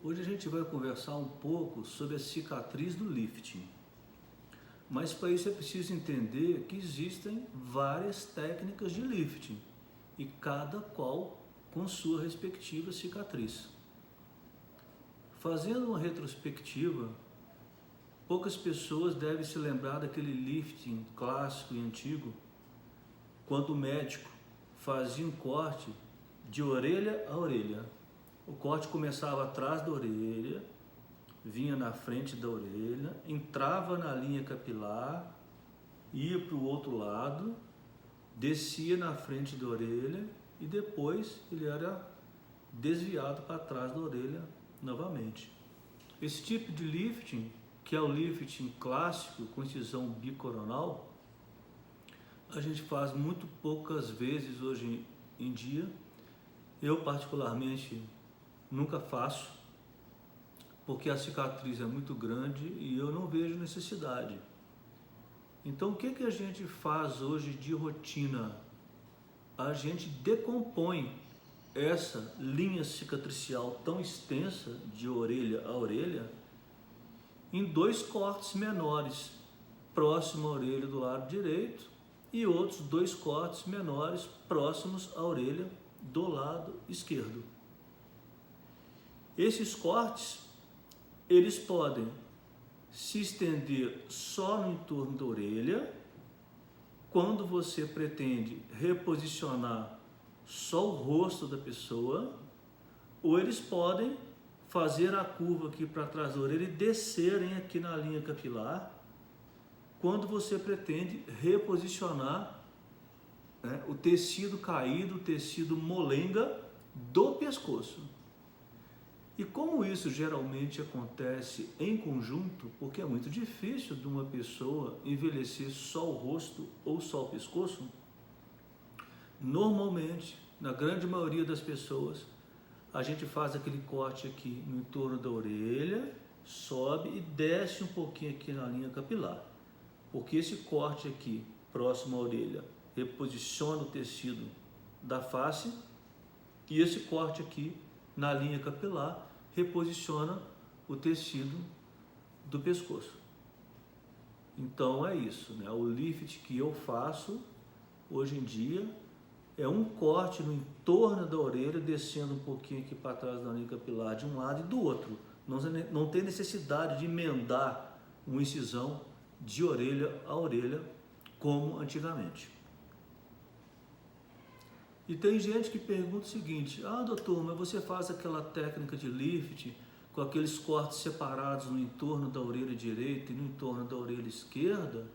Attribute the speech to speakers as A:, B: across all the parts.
A: Hoje a gente vai conversar um pouco sobre a cicatriz do lifting. Mas para isso é preciso entender que existem várias técnicas de lifting e cada qual com sua respectiva cicatriz. Fazendo uma retrospectiva, poucas pessoas devem se lembrar daquele lifting clássico e antigo, quando o médico fazia um corte de orelha a orelha. O corte começava atrás da orelha, vinha na frente da orelha, entrava na linha capilar, ia para o outro lado, descia na frente da orelha e depois ele era desviado para trás da orelha novamente. Esse tipo de lifting, que é o lifting clássico com incisão bicoronal, a gente faz muito poucas vezes hoje em dia. Eu particularmente nunca faço, porque a cicatriz é muito grande e eu não vejo necessidade. Então o que a gente faz hoje de rotina? A gente decompõe essa linha cicatricial tão extensa de orelha a orelha em dois cortes menores, próximo à orelha do lado direito e outros dois cortes menores próximos à orelha do lado esquerdo. Esses cortes, eles podem se estender só no entorno da orelha, quando você pretende reposicionar só o rosto da pessoa, ou eles podem fazer a curva aqui para trás da orelha e descerem aqui na linha capilar, quando você pretende reposicionar, né, o tecido caído, o tecido molenga do pescoço. E como isso geralmente acontece em conjunto, porque é muito difícil de uma pessoa envelhecer só o rosto ou só o pescoço, normalmente, na grande maioria das pessoas, a gente faz aquele corte aqui no entorno da orelha, sobe e desce um pouquinho aqui na linha capilar. Porque esse corte aqui, próximo à orelha, reposiciona o tecido da face e esse corte aqui, na linha capilar, reposiciona o tecido do pescoço. Então é isso, né? O lift que eu faço hoje em dia é um corte no entorno da orelha, descendo um pouquinho aqui para trás da linha capilar de um lado e do outro. Não tem necessidade de emendar uma incisão de orelha a orelha como antigamente. E tem gente que pergunta o seguinte: ah, doutor, mas você faz aquela técnica de lift com aqueles cortes separados no entorno da orelha direita e no entorno da orelha esquerda?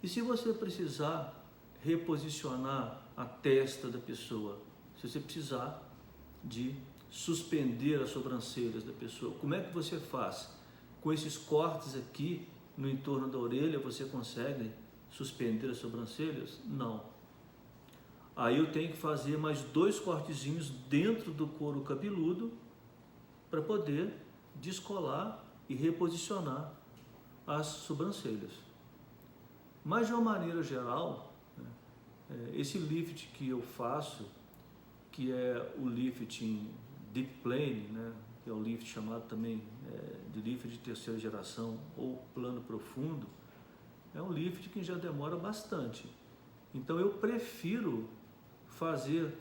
A: E se você precisar reposicionar a testa da pessoa, se você precisar de suspender as sobrancelhas da pessoa, como é que você faz? Com esses cortes aqui no entorno da orelha, você consegue suspender as sobrancelhas? Não. Aí eu tenho que fazer mais dois cortezinhos dentro do couro cabeludo para poder descolar e reposicionar as sobrancelhas. Mas de uma maneira geral, né, esse lift que eu faço, que é o lifting deep plane, né, que é o lift chamado também de lift de terceira geração ou plano profundo, é um lift que já demora bastante. Então eu prefiro fazer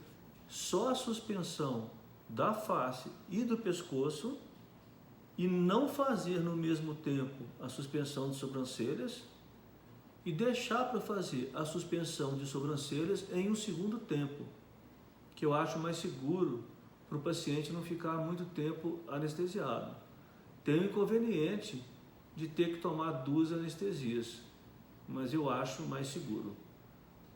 A: só a suspensão da face e do pescoço e não fazer no mesmo tempo a suspensão de sobrancelhas e deixar para fazer a suspensão de sobrancelhas em um segundo tempo, que eu acho mais seguro para o paciente não ficar muito tempo anestesiado. Tem o inconveniente de ter que tomar 2 anestesias, mas eu acho mais seguro.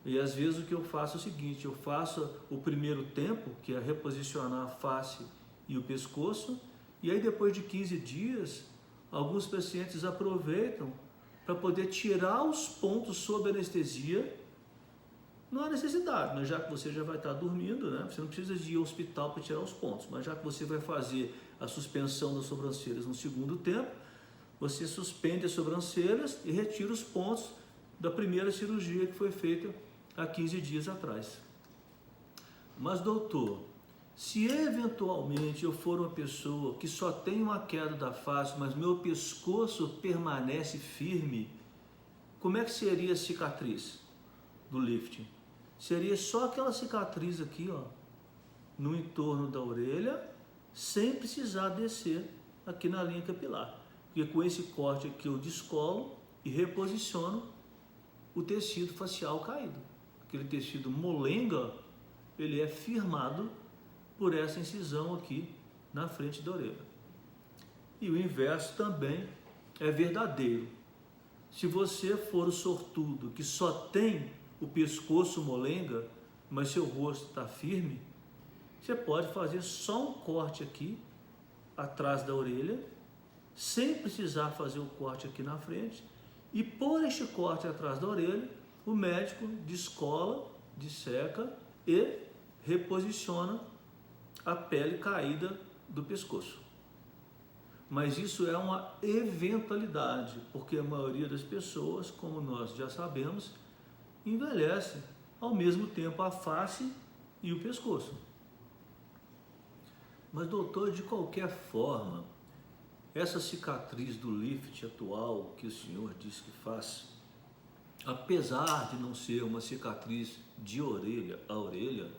A: E às vezes o que eu faço é o seguinte: eu faço o primeiro tempo, que é reposicionar a face e o pescoço, e aí depois de 15 dias, alguns pacientes aproveitam para poder tirar os pontos sob anestesia. Não há necessidade, né? Já que você já vai estar dormindo, né? Você não precisa de ir ao hospital para tirar os pontos, mas já que você vai fazer a suspensão das sobrancelhas no segundo tempo, você suspende as sobrancelhas e retira os pontos da primeira cirurgia que foi feita há 15 dias atrás. Mas doutor, Se eventualmente eu for uma pessoa que só tem uma queda da face, mas meu pescoço permanece firme, como é que seria a cicatriz do lifting? Seria só aquela cicatriz aqui, ó, no entorno da orelha, sem precisar descer aqui na linha capilar. Porque com esse corte aqui eu descolo e reposiciono o tecido facial caído. Aquele tecido molenga, ele é firmado por essa incisão aqui na frente da orelha. E o inverso também é verdadeiro. Se você for o sortudo que só tem o pescoço molenga, mas seu rosto está firme, você pode fazer só um corte aqui atrás da orelha, sem precisar fazer o corte aqui na frente, e por este corte atrás da orelha, o médico descola, disseca e reposiciona a pele caída do pescoço. Mas isso é uma eventualidade, porque a maioria das pessoas, como nós já sabemos, envelhece ao mesmo tempo a face e o pescoço. Mas doutor, de qualquer forma, essa cicatriz do lift atual que o senhor disse que faz, apesar de não ser uma cicatriz de orelha a orelha,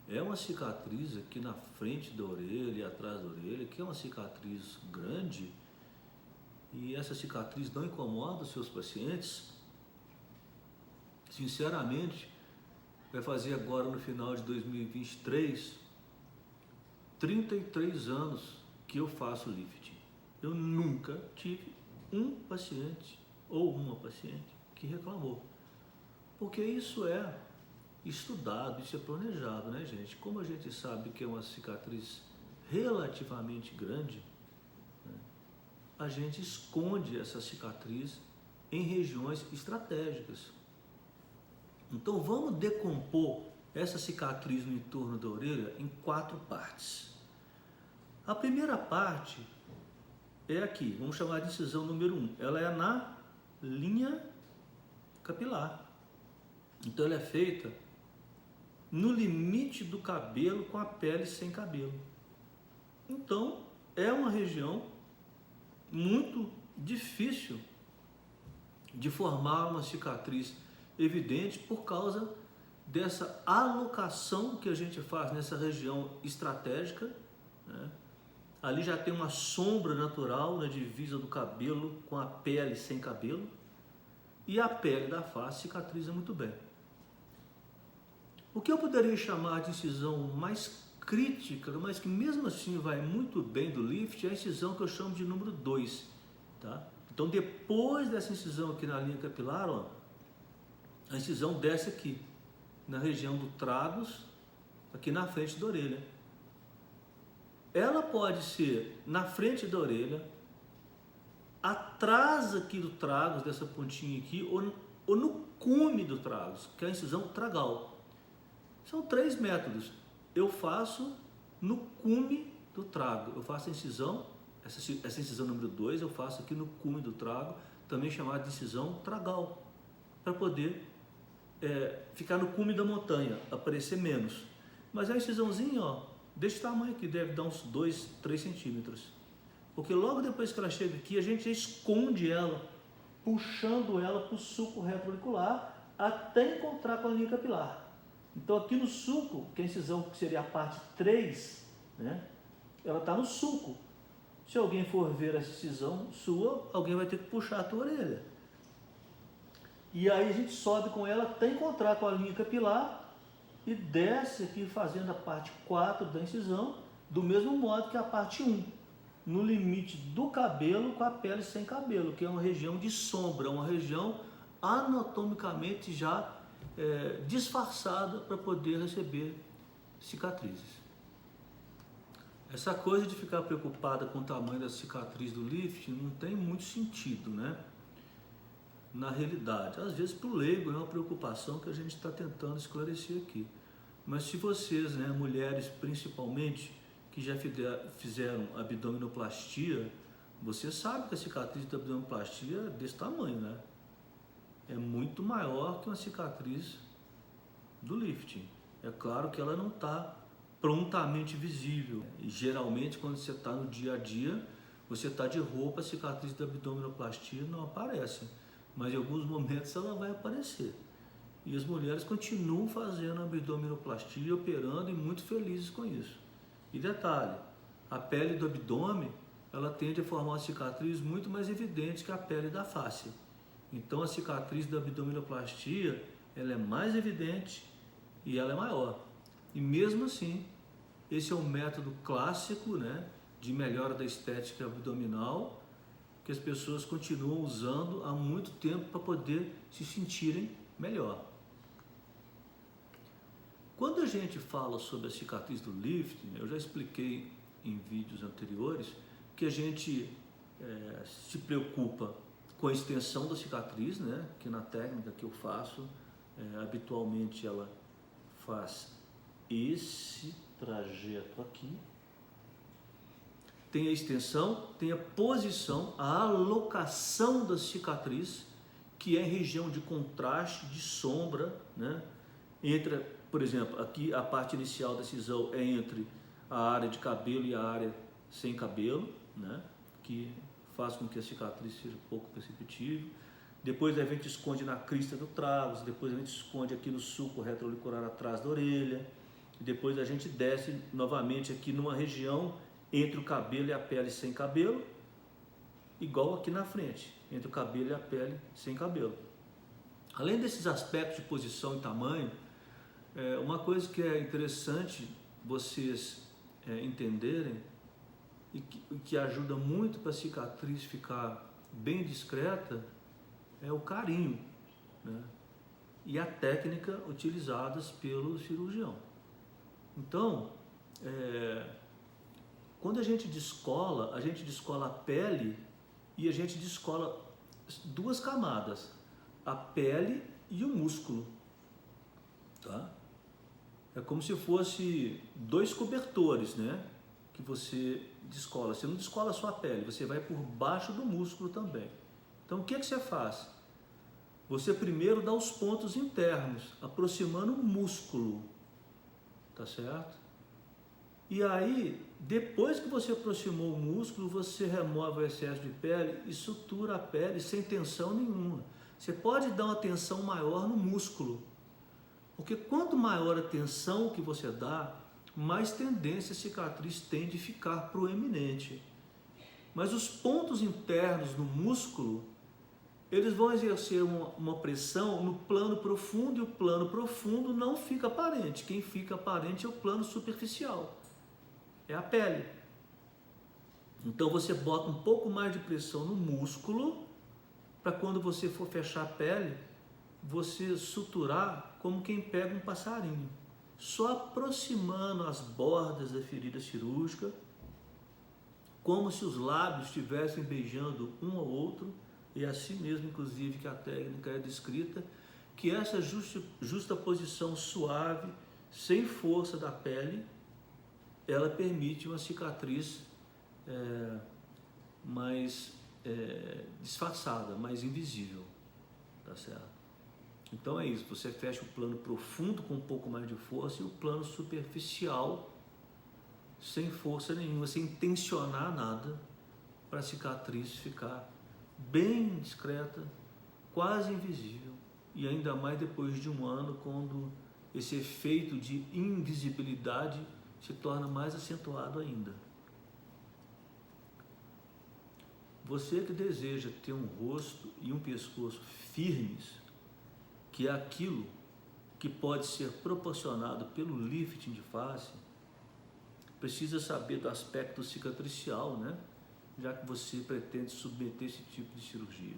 A: é uma cicatriz aqui na frente da orelha e atrás da orelha, que é uma cicatriz grande, e essa cicatriz não incomoda os seus pacientes. Sinceramente, vai fazer agora no final de 2023, 33 anos que eu faço lifting. Eu nunca tive um paciente ou uma paciente que reclamou, porque isso é estudado, isso é planejado, né, gente? Como a gente sabe que é uma cicatriz relativamente grande, né, a gente esconde essa cicatriz em regiões estratégicas. Então vamos decompor essa cicatriz no entorno da orelha em 4 partes. A primeira parte é aqui, vamos chamar de incisão número 1. Ela é na linha capilar. Então ela é feita no limite do cabelo com a pele sem cabelo. Então é uma região muito difícil de formar uma cicatriz evidente por causa dessa alocação que a gente faz nessa região estratégica, né? Ali já tem uma sombra natural na divisa do cabelo com a pele sem cabelo, e a pele da face cicatriza muito bem. O que eu poderia chamar de incisão mais crítica, mas que mesmo assim vai muito bem do lift, é a incisão que eu chamo de número 2, tá? Então depois dessa incisão aqui na linha capilar, ó, a incisão desce aqui, na região do tragus, aqui na frente da orelha. Ela pode ser na frente da orelha, atrás aqui do tragus, dessa pontinha aqui, ou no cume do tragus, que é a incisão tragal. São 3 métodos. Eu faço no cume do trago. Eu faço a incisão, essa incisão número 2, eu faço aqui no cume do trago, também chamada de incisão tragal, para poder ficar no cume da montanha, aparecer menos. Mas é a incisãozinha, ó, desse tamanho aqui, deve dar uns 2, 3 centímetros. Porque logo depois que ela chega aqui, a gente esconde ela, puxando ela para o sulco retroauricular, até encontrar com a linha capilar. Então aqui no sulco, que é a incisão que seria a parte 3, né, ela está no sulco. Se alguém for ver essa incisão sua, alguém vai ter que puxar a tua orelha. E aí a gente sobe com ela até encontrar com a linha capilar e desce aqui fazendo a parte 4 da incisão, do mesmo modo que a parte 1, no limite do cabelo com a pele sem cabelo, que é uma região de sombra, uma região anatomicamente já disfarçada para poder receber cicatrizes. Essa coisa de ficar preocupada com o tamanho da cicatriz do lift não tem muito sentido, né? Na realidade, às vezes para o leigo é uma preocupação que a gente está tentando esclarecer aqui. Mas se vocês, né, mulheres principalmente, que já fizeram abdominoplastia, você sabe que a cicatriz da abdominoplastia é desse tamanho, né? É muito maior que uma cicatriz do lifting. É claro que ela não está prontamente visível. E geralmente, quando você está no dia a dia, você está de roupa, a cicatriz da abdominoplastia não aparece, mas em alguns momentos ela vai aparecer. E as mulheres continuam fazendo abdominoplastia, operando e muito felizes com isso. E detalhe, a pele do abdômen, ela tende a formar uma cicatriz muito mais evidente que a pele da face. Então a cicatriz da abdominoplastia, ela é mais evidente e ela é maior. E mesmo assim, esse é um método clássico, né, de melhora da estética abdominal, que as pessoas continuam usando há muito tempo para poder se sentirem melhor. Quando a gente fala sobre a cicatriz do lifting, eu já expliquei em vídeos anteriores que a gente se preocupa com a extensão da cicatriz, né? Que na técnica que eu faço, habitualmente ela faz esse trajeto aqui. Tem a extensão, tem a posição, a alocação da cicatriz, que é em região de contraste, de sombra, né? Entre, por exemplo, aqui a parte inicial da cisão é entre a área de cabelo e a área sem cabelo, né? Que faz com que a cicatriz seja pouco perceptível. Depois a gente esconde na crista do tragus, depois a gente esconde aqui no sulco retrolicular atrás da orelha, e depois a gente desce novamente aqui numa região entre o cabelo e a pele sem cabelo, igual aqui na frente, entre o cabelo e a pele sem cabelo. Além desses aspectos de posição e tamanho, uma coisa que é interessante vocês entenderem e que ajuda muito para a cicatriz ficar bem discreta é o carinho, né? E a técnica utilizadas pelo cirurgião. Então, quando a gente descola a pele e a gente descola duas camadas, a pele e o músculo, tá? É como se fosse dois cobertores, né? Que você descola. Você não descola só a pele, você vai por baixo do músculo também. Então o que você faz? Você primeiro dá os pontos internos, aproximando o músculo, tá certo? E aí, depois que você aproximou o músculo, você remove o excesso de pele e sutura a pele sem tensão nenhuma. Você pode dar uma tensão maior no músculo, porque quanto maior a tensão que você dá, mais tendência a cicatriz tem de ficar proeminente. Mas os pontos internos no músculo, eles vão exercer uma pressão no plano profundo, e o plano profundo não fica aparente. Quem fica aparente é o plano superficial, é a pele. Então você bota um pouco mais de pressão no músculo, para quando você for fechar a pele, você suturar como quem pega um passarinho, só aproximando as bordas da ferida cirúrgica, como se os lábios estivessem beijando um ao outro. E assim mesmo, inclusive, que a técnica é descrita, que essa justaposição suave, sem força da pele, ela permite uma cicatriz mais disfarçada, mais invisível, tá certo? Então é isso, você fecha o plano profundo com um pouco mais de força e o plano superficial sem força nenhuma, sem tensionar nada, para a cicatriz ficar bem discreta, quase invisível, e ainda mais depois de um ano, quando esse efeito de invisibilidade se torna mais acentuado ainda. Você que deseja ter um rosto e um pescoço firmes, que é aquilo que pode ser proporcionado pelo lifting de face, precisa saber do aspecto cicatricial, né? Já que você pretende submeter esse tipo de cirurgia.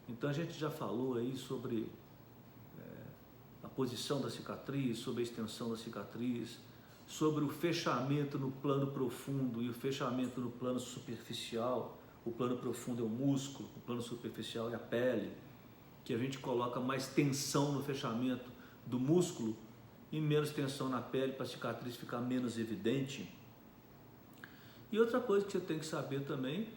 A: Então a gente já falou aí sobre a posição da cicatriz, sobre a extensão da cicatriz, sobre o fechamento no plano profundo e o fechamento no plano superficial. O plano profundo é o músculo, o plano superficial é a pele, que a gente coloca mais tensão no fechamento do músculo e menos tensão na pele para a cicatriz ficar menos evidente. E outra coisa que você tem que saber também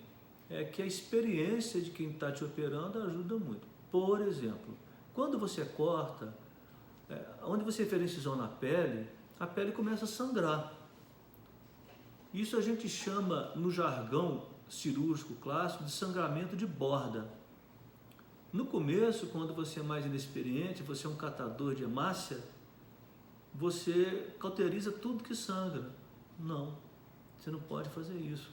A: é que a experiência de quem está te operando ajuda muito. Por exemplo, quando você corta, onde você fez a incisão na pele, a pele começa a sangrar. Isso a gente chama, no jargão cirúrgico clássico, de sangramento de borda. No começo, quando você é mais inexperiente, você é um catador de hemácia, você cauteriza tudo que sangra. Não, você não pode fazer isso.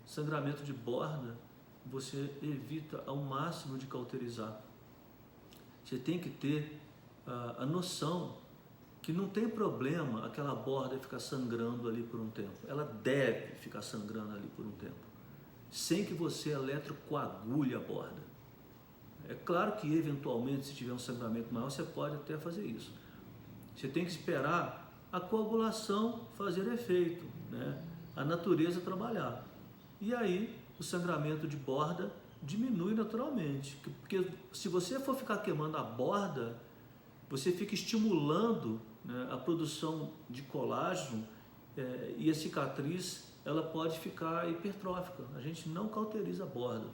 A: Sangramento de borda, você evita ao máximo de cauterizar. Você tem que ter a noção que não tem problema aquela borda ficar sangrando ali por um tempo. Ela deve ficar sangrando ali por um tempo, sem que você eletrocoagule a borda. É claro que eventualmente, se tiver um sangramento maior, você pode até fazer isso. Você tem que esperar a coagulação fazer efeito, né? A natureza trabalhar. E aí o sangramento de borda diminui naturalmente. Porque se você for ficar queimando a borda, você fica estimulando, né, a produção de colágeno, e a cicatriz ela pode ficar hipertrófica. A gente não cauteriza a borda.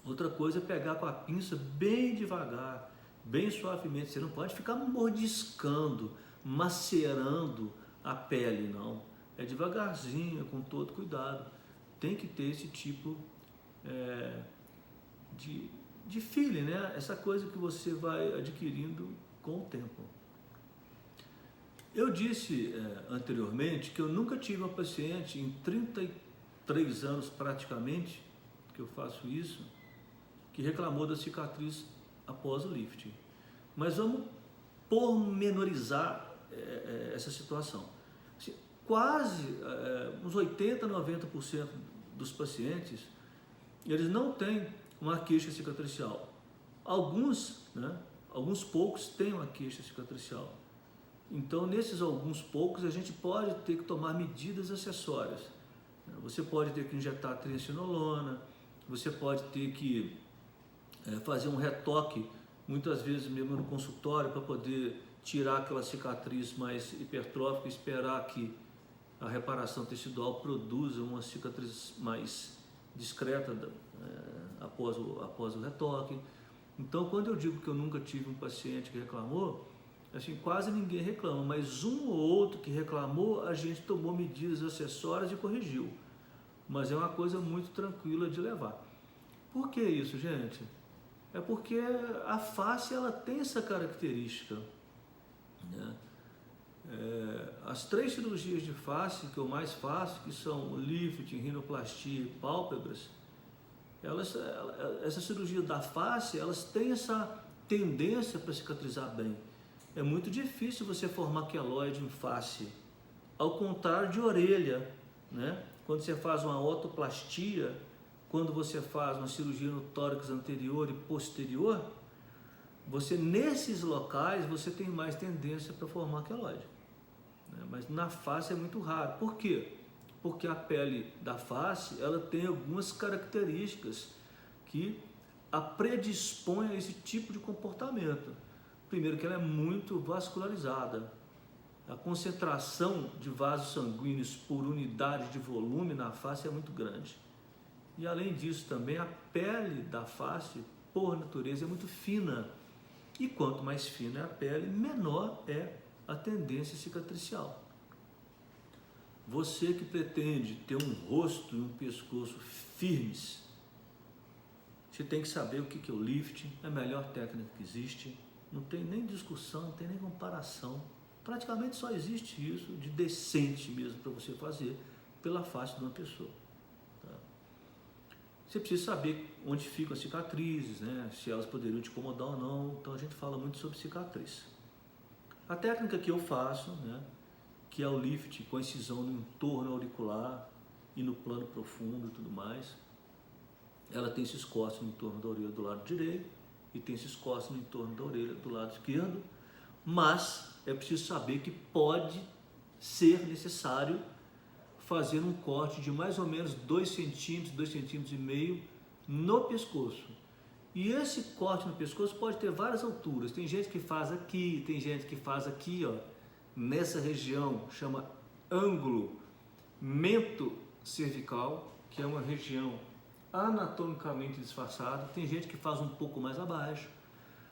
A: Outra coisa é pegar com a pinça bem devagar, bem suavemente. Você não pode ficar mordiscando, macerando a pele, não. É devagarzinho, com todo cuidado. Tem que ter esse tipo de feeling, né? Essa coisa que você vai adquirindo com o tempo. Eu disse anteriormente que eu nunca tive uma paciente, em 33 anos praticamente, que eu faço isso, que reclamou da cicatriz após o lifting. Mas vamos pormenorizar essa situação. Quase uns 80, 90% dos pacientes, eles não têm uma queixa cicatricial. Alguns poucos têm uma queixa cicatricial. Então, nesses alguns poucos, a gente pode ter que tomar medidas acessórias. Você pode ter que injetar triamcinolona, você pode ter que fazer um retoque, muitas vezes mesmo no consultório, para poder tirar aquela cicatriz mais hipertrófica e esperar que a reparação tecidual produza uma cicatriz mais discreta após o retoque. Então, quando eu digo que eu nunca tive um paciente que reclamou, assim, quase ninguém reclama, mas um ou outro que reclamou, a gente tomou medidas acessórias e corrigiu. Mas é uma coisa muito tranquila de levar. Por que isso, gente? É porque a face ela tem essa característica, né? As 3 cirurgias de face que eu mais faço, que são lifting, rinoplastia e pálpebras, essa cirurgia da face, elas têm essa tendência para cicatrizar bem. É muito difícil você formar queloide em face, ao contrário de orelha, né? Quando você faz uma otoplastia, quando você faz uma cirurgia no tórax anterior e posterior, nesses locais você tem mais tendência para formar queloide, né? Mas na face é muito raro. Por quê? Porque a pele da face ela tem algumas características que a predispõem a esse tipo de comportamento. Primeiro, que ela é muito vascularizada. A concentração de vasos sanguíneos por unidade de volume na face é muito grande. E além disso também a pele da face, por natureza, é muito fina. E quanto mais fina é a pele, menor é a tendência cicatricial. Você que pretende ter um rosto e um pescoço firmes, você tem que saber o que é o lifting, é a melhor técnica que existe. Não tem nem discussão, não tem nem comparação. Praticamente só existe isso de decente mesmo para você fazer pela face de uma pessoa. Tá? Você precisa saber onde ficam as cicatrizes, né? Se elas poderiam te incomodar ou não. Então a gente fala muito sobre cicatriz. A técnica que eu faço, né, que é o lift com incisão no entorno auricular e no plano profundo e tudo mais, ela tem esses cortes no entorno da orelha do lado direito e tem esses cortes no entorno da orelha do lado esquerdo, mas é preciso saber que pode ser necessário fazer um corte de mais ou menos 2 centímetros, 2,5 centímetros no pescoço. E esse corte no pescoço pode ter várias alturas. Tem gente que faz aqui, tem gente que faz aqui, ó, nessa região, chama ângulo mento cervical, que é uma região anatomicamente disfarçada. Tem gente que faz um pouco mais abaixo.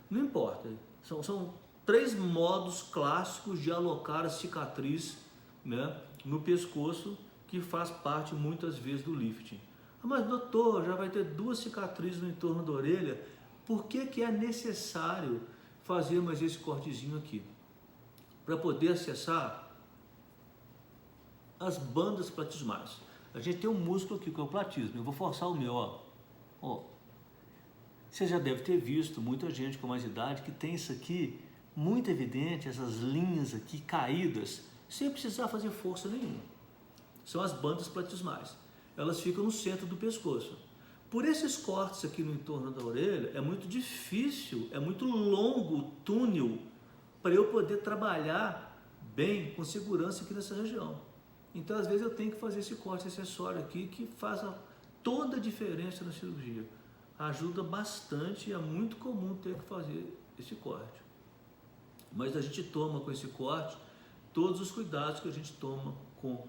A: Não importa, são 3 modos clássicos de alocar a cicatriz, né, no pescoço, que faz parte muitas vezes do lifting. Ah, mas doutor, já vai ter 2 cicatrizes no entorno da orelha, por que que é necessário fazer mais esse cortezinho aqui? Para poder acessar as bandas platismais. A gente tem um músculo aqui que é o platismo, eu vou forçar o meu, ó. Ó. Você já deve ter visto muita gente com mais idade que tem isso aqui muito evidente, essas linhas aqui caídas, sem precisar fazer força nenhuma. São as bandas platismais. Elas ficam no centro do pescoço. Por esses cortes aqui no entorno da orelha, é muito difícil, é muito longo o túnel para eu poder trabalhar bem, com segurança aqui nessa região. Então, às vezes, eu tenho que fazer esse corte acessório aqui, que faz toda a diferença na cirurgia. Ajuda bastante e é muito comum ter que fazer esse corte. Mas a gente toma com esse corte todos os cuidados que a gente toma com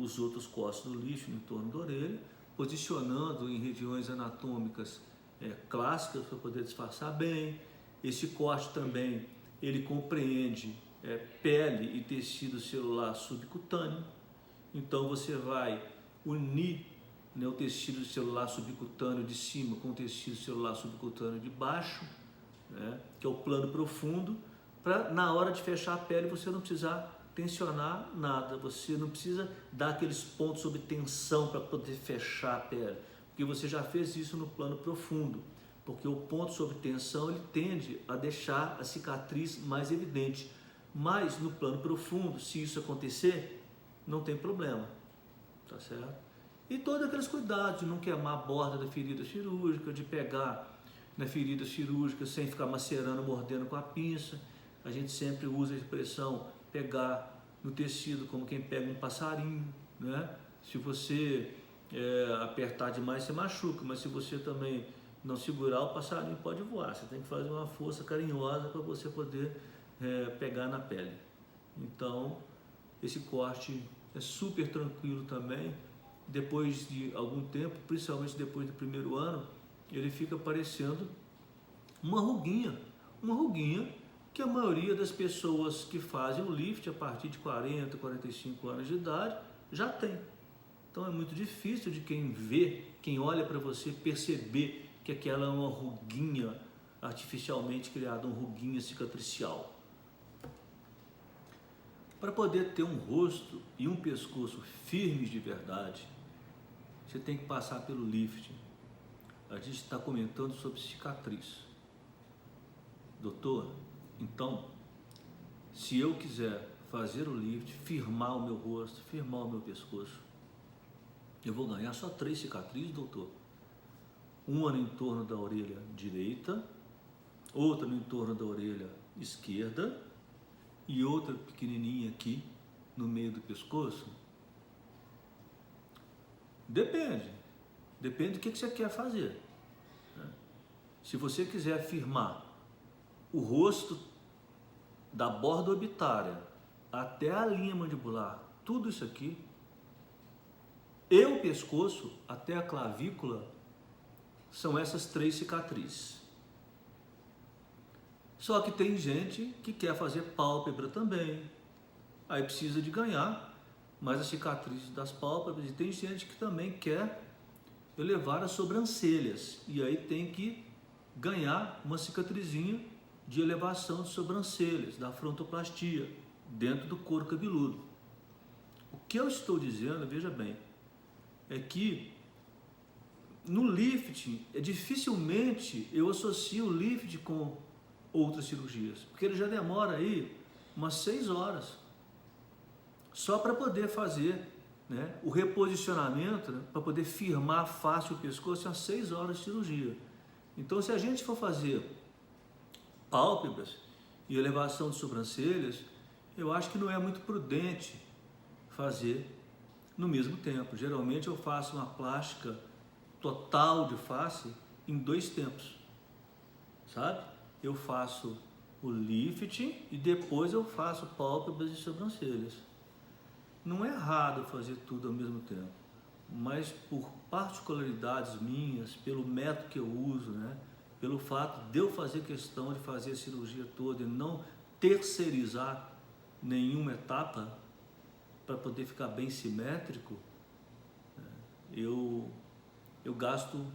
A: os outros cortes do lifting no entorno da orelha, posicionando em regiões anatômicas clássicas para poder disfarçar bem. Esse corte também, ele compreende pele e tecido celular subcutâneo. Então você vai unir, né, o tecido celular subcutâneo de cima com o tecido celular subcutâneo de baixo, né, que é o plano profundo, para na hora de fechar a pele você não precisar tensionar nada, você não precisa dar aqueles pontos sob tensão para poder fechar a pele, porque você já fez isso no plano profundo, porque o ponto sob tensão ele tende a deixar a cicatriz mais evidente, mas no plano profundo, se isso acontecer, não tem problema, tá certo? E todos aqueles cuidados de não queimar a borda da ferida cirúrgica, de pegar na ferida cirúrgica sem ficar macerando, mordendo com a pinça. A gente sempre usa a expressão pegar no tecido como quem pega um passarinho, né? Se você apertar demais, você machuca, mas se você também não segurar, o passarinho pode voar. Você tem que fazer uma força carinhosa para você poder pegar na pele. Então, esse corte é super tranquilo também. Depois de algum tempo, principalmente depois do primeiro ano, ele fica parecendo uma ruguinha que a maioria das pessoas que fazem o lift a partir de 40, 45 anos de idade já tem. Então é muito difícil de quem vê, quem olha para você, perceber que aquela é uma ruguinha artificialmente criada, uma ruguinha cicatricial. Para poder ter um rosto e um pescoço firmes de verdade, você tem que passar pelo lifting. A gente está comentando sobre cicatriz. Doutor, então, se eu quiser fazer o lift, firmar o meu rosto, firmar o meu pescoço, eu vou ganhar só 3 cicatrizes, doutor? Uma no entorno da orelha direita, outra no entorno da orelha esquerda e outra pequenininha aqui no meio do pescoço? Depende do que você quer fazer. Se você quiser firmar o rosto da borda orbitária até a linha mandibular, tudo isso aqui, e o pescoço até a clavícula, são essas 3 cicatrizes. Só que tem gente que quer fazer pálpebra também, aí precisa de ganhar mais as cicatrizes das pálpebras, e tem gente que também quer elevar as sobrancelhas, e aí tem que ganhar uma cicatrizinha de elevação de sobrancelhas, da frontoplastia, dentro do couro cabeludo. O que eu estou dizendo, veja bem, é que no lifting, dificilmente eu associo o lifting com outras cirurgias, porque ele já demora aí umas 6 horas, só para poder fazer, né, o reposicionamento, né, para poder firmar fácil o pescoço, são 6 horas de cirurgia. Então, se a gente for fazer pálpebras e elevação de sobrancelhas, eu acho que não é muito prudente fazer no mesmo tempo. Geralmente eu faço uma plástica total de face em 2 tempos, sabe? Eu faço o lifting e depois eu faço pálpebras e sobrancelhas. Não é errado fazer tudo ao mesmo tempo, mas por particularidades minhas, pelo método que eu uso, né? pelo fato de eu fazer questão de fazer a cirurgia toda e não terceirizar nenhuma etapa para poder ficar bem simétrico, eu gasto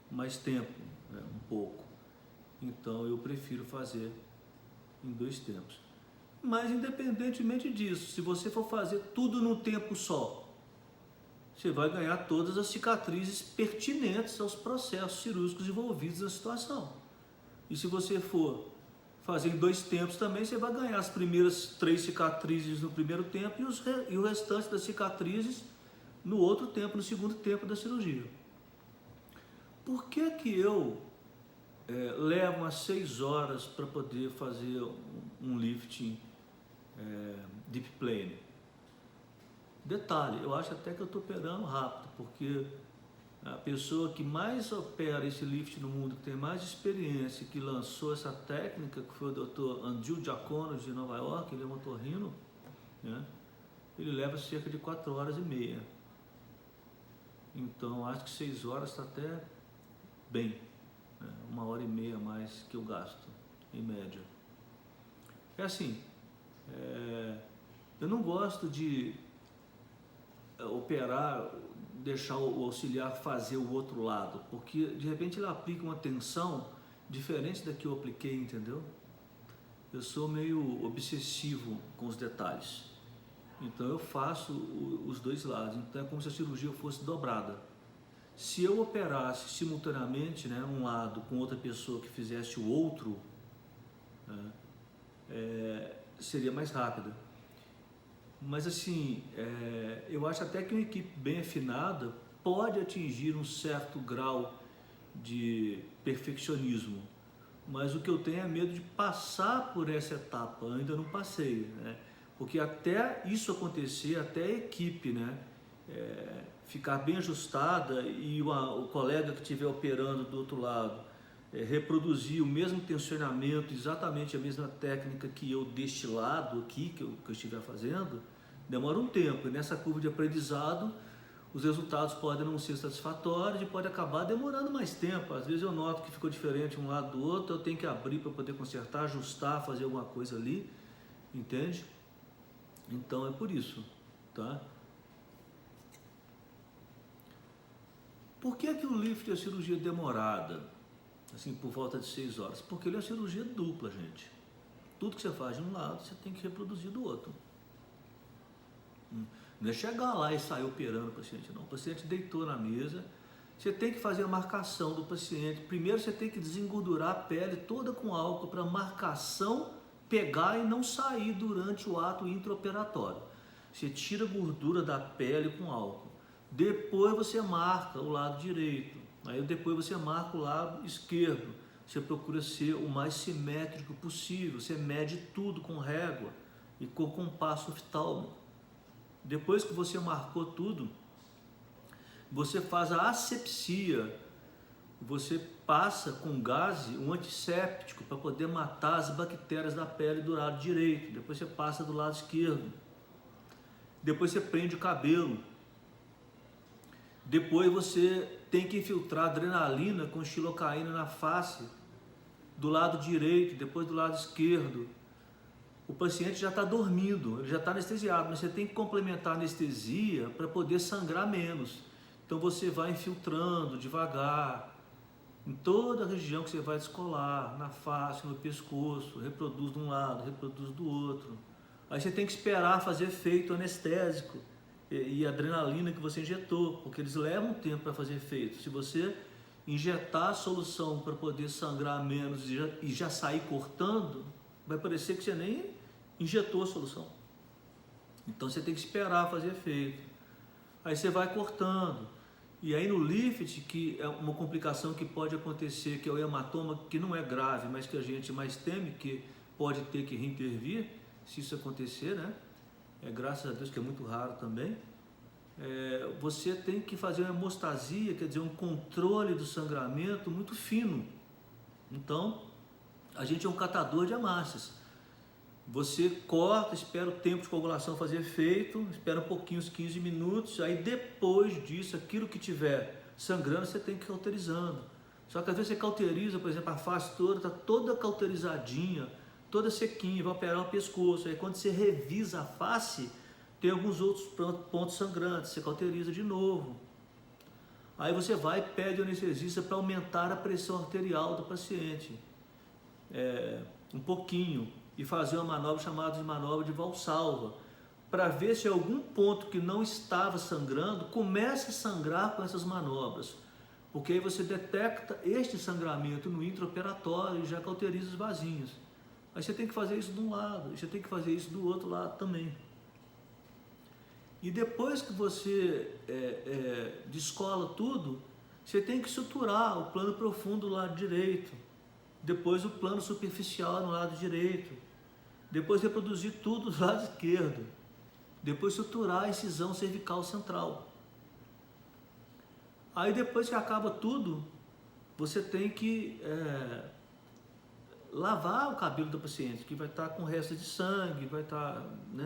A: mais tempo, né, um pouco. Então eu prefiro fazer em 2 tempos. Mas independentemente disso, se você for fazer tudo num tempo só, você vai ganhar todas as cicatrizes pertinentes aos processos cirúrgicos envolvidos na situação. E se você for fazer em 2 tempos também, você vai ganhar as primeiras 3 cicatrizes no primeiro tempo e o restante das cicatrizes no outro tempo, no segundo tempo da cirurgia. Por que que eu levo umas 6 horas para poder fazer um lifting deep plane? Detalhe, eu acho até que eu estou operando rápido, porque a pessoa que mais opera esse lift no mundo, que tem mais experiência, que lançou essa técnica, que foi o Dr. Andrew Giacono de Nova York, ele é um otorrino, né? Ele leva cerca de 4 horas e meia. Então acho que 6 horas está até bem, né? 1 hora e meia a mais que eu gasto, em média. É assim, eu não gosto de operar, deixar o auxiliar fazer o outro lado, porque de repente ele aplica uma tensão diferente da que eu apliquei, entendeu? Eu sou meio obsessivo com os detalhes, então eu faço os 2 lados, então é como se a cirurgia fosse dobrada. Se eu operasse simultaneamente, né, um lado com outra pessoa que fizesse o outro, né, seria mais rápida. Mas assim, eu acho até que uma equipe bem afinada pode atingir um certo grau de perfeccionismo, mas o que eu tenho é medo de passar por essa etapa. Eu ainda não passei, né? Porque até isso acontecer, até a equipe, né, ficar bem ajustada e o colega que estiver operando do outro lado reproduzir o mesmo tensionamento, exatamente a mesma técnica que eu deste lado aqui, que eu estiver fazendo, demora um tempo. E nessa curva de aprendizado, os resultados podem não ser satisfatórios e pode acabar demorando mais tempo. Às vezes eu noto que ficou diferente um lado do outro, eu tenho que abrir para poder consertar, ajustar, fazer alguma coisa ali, entende? Então é por isso, tá? Por que que o lift é a cirurgia demorada? Assim, por volta de 6 horas, porque ele é uma cirurgia dupla, gente. Tudo que você faz de um lado, você tem que reproduzir do outro. Não é chegar lá e sair operando o paciente, não. O paciente deitou na mesa, você tem que fazer a marcação do paciente. Primeiro você tem que desengordurar a pele toda com álcool para a marcação pegar e não sair durante o ato intraoperatório. Você tira a gordura da pele com álcool. Depois você marca o lado direito. Aí depois você marca o lado esquerdo. Você procura ser o mais simétrico possível. Você mede tudo com régua e com compasso oftálmico. Depois que você marcou tudo, você faz a asepsia. Você passa com gás um antisséptico para poder matar as bactérias da pele do lado direito. Depois você passa do lado esquerdo. Depois você prende o cabelo. Depois você tem que infiltrar adrenalina com xilocaína na face, do lado direito, depois do lado esquerdo. O paciente já está dormindo, ele já está anestesiado, mas você tem que complementar a anestesia para poder sangrar menos. Então você vai infiltrando devagar, em toda a região que você vai descolar, na face, no pescoço, reproduz de um lado, reproduz do outro. Aí você tem que esperar fazer efeito anestésico e adrenalina que você injetou, porque eles levam tempo para fazer efeito. Se você injetar a solução para poder sangrar menos e já sair cortando, vai parecer que você nem injetou a solução. Então você tem que esperar fazer efeito. Aí você vai cortando. E aí no lift, que é uma complicação que pode acontecer, que é o hematoma, que não é grave, mas que a gente mais teme, que pode ter que reintervir, se isso acontecer, né? Graças a Deus que é muito raro também. Você tem que fazer uma hemostasia, quer dizer, um controle do sangramento muito fino. Então, a gente é um catador de amastas. Você corta, espera o tempo de coagulação fazer efeito, espera um pouquinho, uns 15 minutos, aí depois disso, aquilo que tiver sangrando, você tem que ir cauterizando. Só que às vezes você cauteriza, por exemplo, a face toda, está toda cauterizadinha, toda sequinha, vai operar o pescoço. Aí quando você revisa a face, tem alguns outros pontos sangrantes, você cauteriza de novo. Aí você vai e pede ao anestesista para aumentar a pressão arterial do paciente, um pouquinho, e fazer uma manobra chamada de manobra de Valsalva, para ver se algum ponto que não estava sangrando começa a sangrar com essas manobras. Porque aí você detecta este sangramento no intraoperatório e já cauteriza os vasinhos. Aí você tem que fazer isso de um lado, e você tem que fazer isso do outro lado também. E depois que você descola tudo, você tem que suturar o plano profundo do lado direito, depois o plano superficial no lado direito, depois reproduzir tudo do lado esquerdo, depois suturar a incisão cervical central. Aí depois que acaba tudo, você tem que lavar o cabelo do paciente, que vai estar com restos de sangue, vai estar,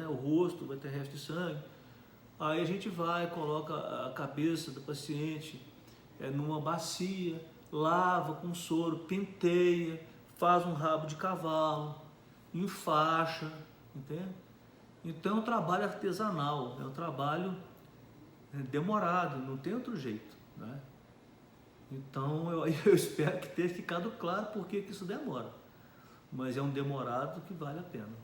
A: o rosto vai ter resto de sangue. Aí a gente vai, coloca a cabeça do paciente numa bacia, lava com soro, penteia, faz um rabo de cavalo, enfaixa, entende? Então é um trabalho artesanal, é um trabalho demorado, não tem outro jeito, né? Então eu espero que tenha ficado claro por que isso demora, mas é um demorado que vale a pena.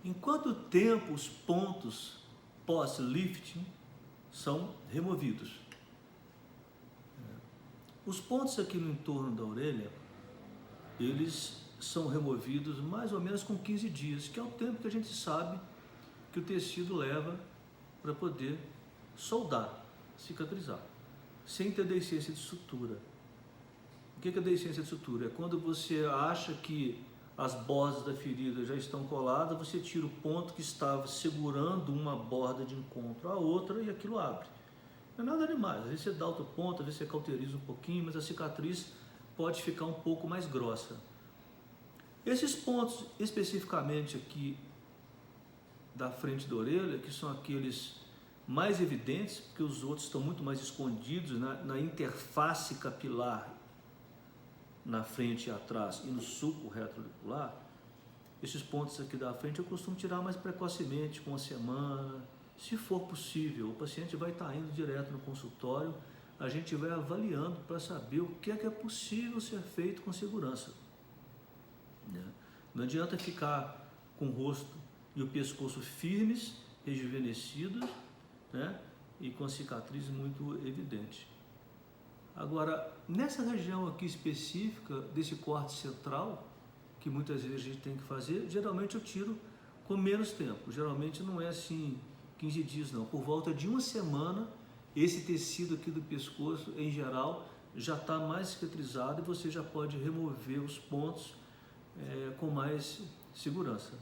A: Em quanto tempo os pontos pós-lifting são removidos? Os pontos aqui no entorno da orelha, eles são removidos mais ou menos com 15 dias, que é o tempo que a gente sabe que o tecido leva para poder soldar, cicatrizar, sem ter deiscência de sutura. O que é deiscência de sutura? É quando você acha que as bordas da ferida já estão coladas, você tira o ponto que estava segurando uma borda de encontro à outra e aquilo abre. Não é nada demais, às vezes você dá outro ponto, às vezes você cauteriza um pouquinho, mas a cicatriz pode ficar um pouco mais grossa. Esses pontos especificamente aqui da frente da orelha, que são aqueles mais evidentes, porque os outros estão muito mais escondidos na interface capilar, na frente e atrás e no sulco retroauricular. Esses pontos aqui da frente eu costumo tirar mais precocemente, com uma semana, se for possível. O paciente vai estar indo direto no consultório, a gente vai avaliando para saber o que é possível ser feito com segurança. Não adianta ficar com o rosto e o pescoço firmes, rejuvenescidos, e com a cicatriz muito evidente. Agora, nessa região aqui específica desse corte central, que muitas vezes a gente tem que fazer, geralmente eu tiro com menos tempo. Geralmente não é assim 15 dias não. Por volta de uma semana, esse tecido aqui do pescoço, em geral, já está mais cicatrizado e você já pode remover os pontos com mais segurança.